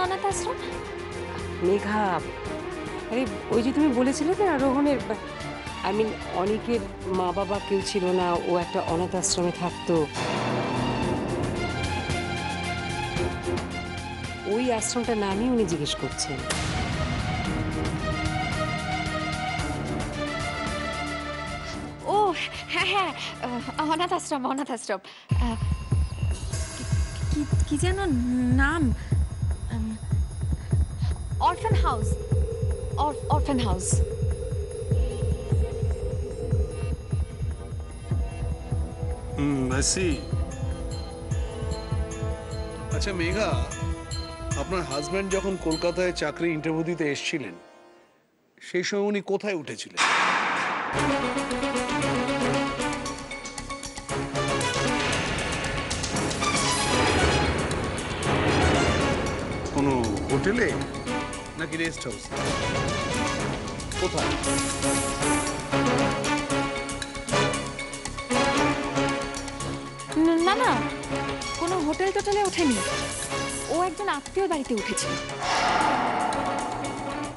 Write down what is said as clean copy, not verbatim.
অনাথ আশ্রম? মেঘা, আরে ওই যে তুমি বলেছিলে না রোহনের, অনেকের মা বাবা কেউ ছিল না, ও একটা অনাথ আশ্রমে থাকতো। ওই আশ্রমটার নামই উনি জিজ্ঞেস করছেন। ও হ্যাঁ হ্যাঁ, অনাথ আশ্রম, অনাথ আশ্রম। কি কি যেন নাম? অরফান হাউস, অরফান হাউস। ভাসি। আচ্ছা মেঘা, আপনার হাজবেন্ড যখন কলকাতায় চাকরি ইন্টারভিউ দিতে এসেছিলেন সেই সময় উনি কোথায় উঠেছিলেন? কোনো হোটেলে নাকি রেস্ট হাউস? কোথায়? না না, কোনো হোটেল টোটেলে ওঠেনি। ও একজন আত্মীয়র বাড়িতে উঠেছিল।